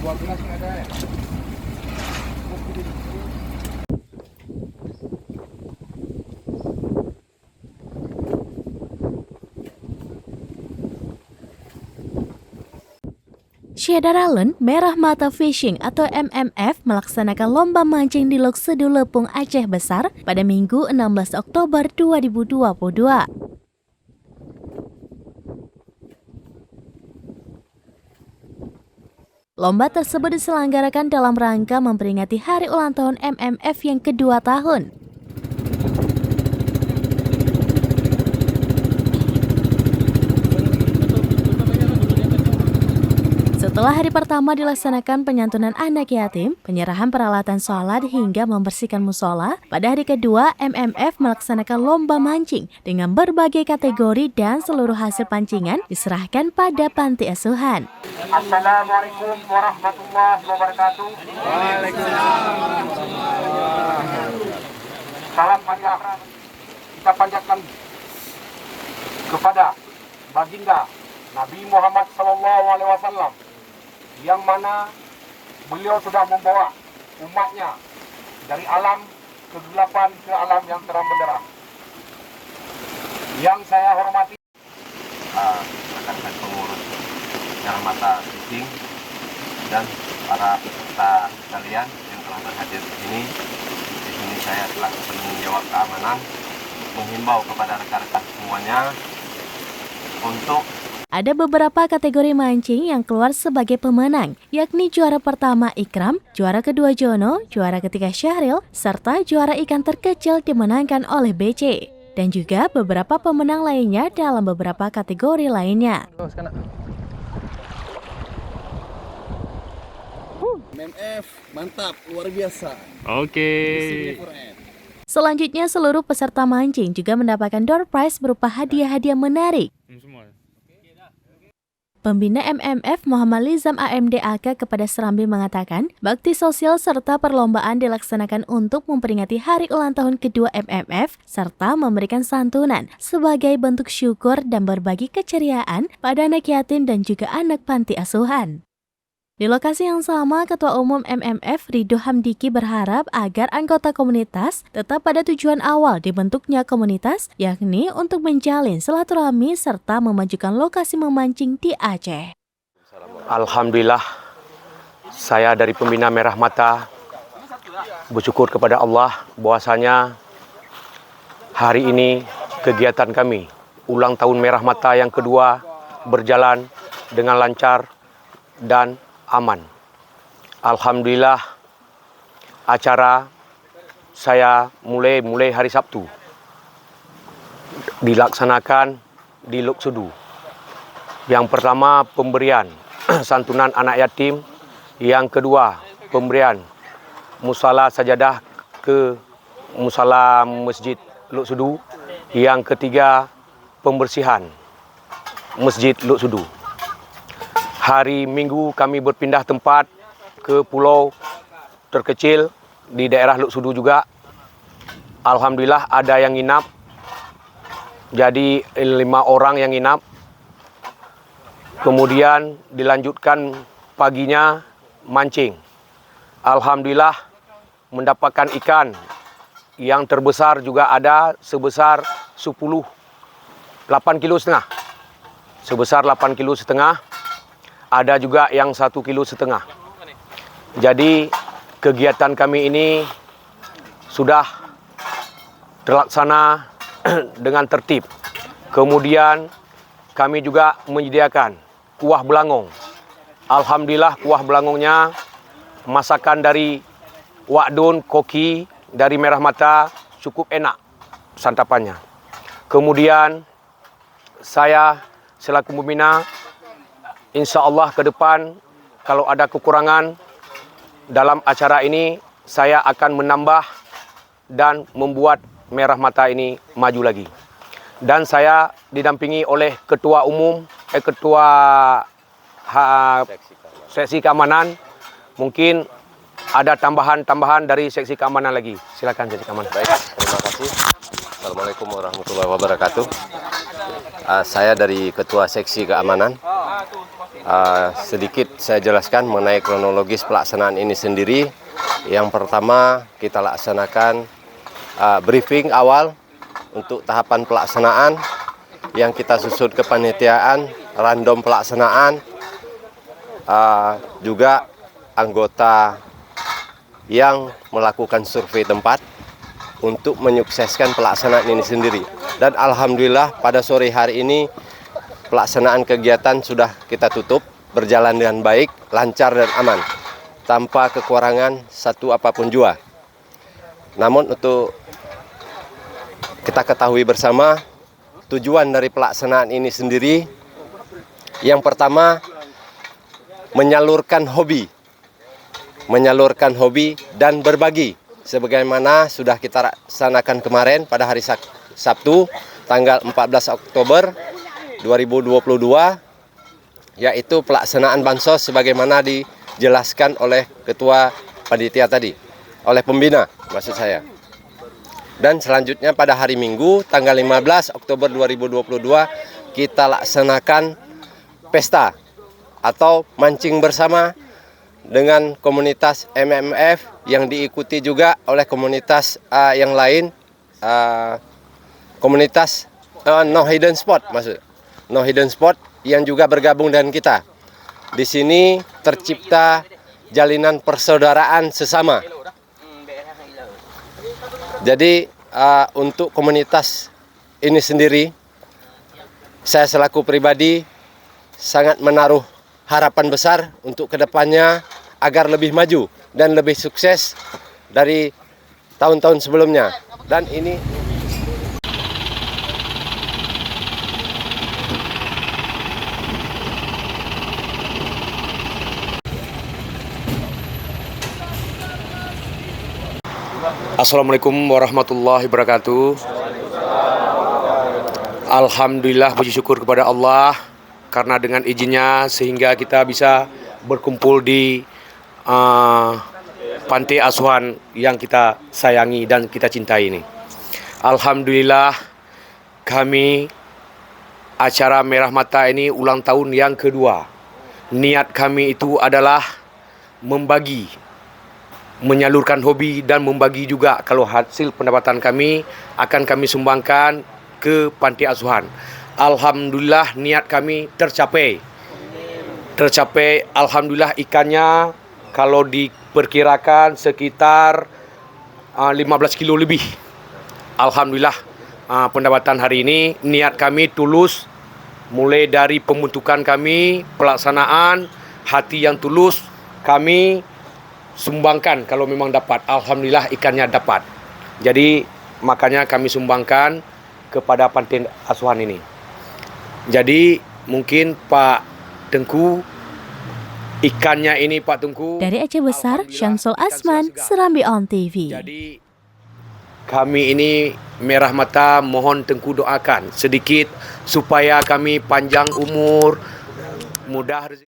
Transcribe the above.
12 nggak ada ya? Cedar Island Merah Mata Fishing atau MMF melaksanakan lomba mancing di Lok Sedu Lepung Aceh Besar pada Minggu 16 Oktober 2022. Lomba tersebut diselenggarakan dalam rangka memperingati hari ulang tahun MMF yang kedua tahun. Setelah hari pertama dilaksanakan penyantunan anak yatim, penyerahan peralatan sholat hingga membersihkan musola, pada hari kedua MMF melaksanakan lomba mancing dengan berbagai kategori dan seluruh hasil pancingan diserahkan pada panti asuhan. Assalamualaikum warahmatullahi wabarakatuh. Waalaikumsalam. Salam panjang kita panjatkan kepada baginda Nabi Muhammad SAW, yang mana beliau sudah membawa umatnya dari alam kegelapan ke alam yang terang benderang. Yang saya hormati rekan-rekan pengurus Merah Mata Fishing dan para peserta sekalian yang telah berhadir di sini. Di sini saya selaku penanggung jawab keamanan menghimbau kepada rekan-rekan semuanya untuk Ada beberapa kategori mancing yang keluar sebagai pemenang, yakni juara pertama Ikram, juara kedua Jono, juara ketiga Syahril, serta juara ikan terkecil dimenangkan oleh BC. Dan juga beberapa pemenang lainnya dalam beberapa kategori lainnya. MMF, mantap, luar biasa. Oke. Selanjutnya seluruh peserta mancing juga mendapatkan door prize berupa hadiah-hadiah menarik. Pembina MMF Muhammad Lizam AMDAK kepada Serambi mengatakan, bakti sosial serta perlombaan dilaksanakan untuk memperingati hari ulang tahun kedua MMF serta memberikan santunan sebagai bentuk syukur dan berbagi keceriaan pada anak yatim dan juga anak panti asuhan. Di lokasi yang sama, Ketua Umum MMF Ridho Hamdiki berharap agar anggota komunitas tetap pada tujuan awal dibentuknya komunitas, yakni untuk menjalin silaturahmi serta memajukan lokasi memancing di Aceh. Alhamdulillah, saya dari pembina Merah Mata bersyukur kepada Allah bahwasanya hari ini kegiatan kami ulang tahun Merah Mata yang kedua berjalan dengan lancar dan aman. Alhamdulillah, acara saya mulai hari Sabtu dilaksanakan di Lok Sedu. Yang pertama pemberian santunan anak yatim, yang kedua pemberian musala sajadah ke musala Masjid Lok Sedu, yang ketiga pembersihan Masjid Lok Sedu. Hari Minggu kami berpindah tempat ke pulau terkecil di daerah Lok Sedu juga. Alhamdulillah ada yang nginap, jadi 5 orang yang nginap. Kemudian dilanjutkan paginya mancing. Alhamdulillah mendapatkan ikan yang terbesar juga ada sebesar 8,5 kilo. Sebesar 8,5 kilo. Ada juga yang 1,5 kilo. Jadi kegiatan kami ini sudah terlaksana dengan tertib. Kemudian kami juga menyediakan kuah belangong. Alhamdulillah kuah belangongnya masakan dari Wakdun Koki dari Merah Mata, cukup enak santapannya. Kemudian saya selaku pembina, insya Allah ke depan kalau ada kekurangan dalam acara ini, saya akan menambah dan membuat Merah Mata ini maju lagi. Dan saya didampingi oleh Ketua Umum, Seksi Keamanan. Mungkin ada tambahan dari Seksi Keamanan lagi. Silakan Seksi Keamanan. Baik, terima kasih. Assalamualaikum warahmatullahi wabarakatuh. Saya dari Ketua Seksi Keamanan. Sedikit saya jelaskan mengenai kronologis pelaksanaan ini sendiri. Yang pertama kita laksanakan briefing awal untuk tahapan pelaksanaan yang kita susun kepanitiaan, random pelaksanaan, juga anggota yang melakukan survei tempat untuk menyukseskan pelaksanaan ini sendiri. Dan alhamdulillah pada sore hari ini pelaksanaan kegiatan sudah kita tutup, berjalan dengan baik, lancar dan aman, tanpa kekurangan satu apapun jua. Namun untuk kita ketahui bersama, tujuan dari pelaksanaan ini sendiri, yang pertama menyalurkan hobi dan berbagi. Sebagaimana sudah kita laksanakan kemarin pada hari Sabtu, tanggal 14 Oktober 2022, yaitu pelaksanaan bansos sebagaimana dijelaskan oleh Ketua Panitia tadi, oleh pembina maksud saya. Dan selanjutnya pada hari Minggu, tanggal 15 Oktober 2022, kita laksanakan pesta atau mancing bersama dengan komunitas MMF yang diikuti juga oleh komunitas yang lain, komunitas No Hidden Spot yang juga bergabung dengan kita. Di sini tercipta jalinan persaudaraan sesama. Jadi untuk komunitas ini sendiri, saya selaku pribadi sangat menaruh harapan besar untuk kedepannya agar lebih maju dan lebih sukses dari tahun-tahun sebelumnya. Dan ini Assalamualaikum warahmatullahi wabarakatuh. Alhamdulillah, puji syukur kepada Allah karena dengan izinnya sehingga kita bisa berkumpul di panti asuhan yang kita sayangi dan kita cintai ini. Alhamdulillah, kami acara Merah Mata ini ulang tahun yang kedua. Niat kami itu adalah membagi, menyalurkan hobi dan membagi juga kalau hasil pendapatan kami akan kami sumbangkan ke panti asuhan. Alhamdulillah niat kami tercapai. Alhamdulillah ikannya kalau diperkirakan sekitar 15 kilo lebih. Alhamdulillah pendapatan hari ini niat kami tulus, mulai dari pembentukan kami, pelaksanaan, hati yang tulus kami sumbangkan kalau memang dapat. Alhamdulillah ikannya dapat. Jadi makanya kami sumbangkan kepada panti asuhan ini. Jadi mungkin Pak Tengku, ikannya ini Pak Tengku. Dari Aceh Besar, Syamsul Asman, Serambi On TV. Jadi kami ini Merah Mata mohon Tengku doakan sedikit supaya kami panjang umur, mudah rezeki.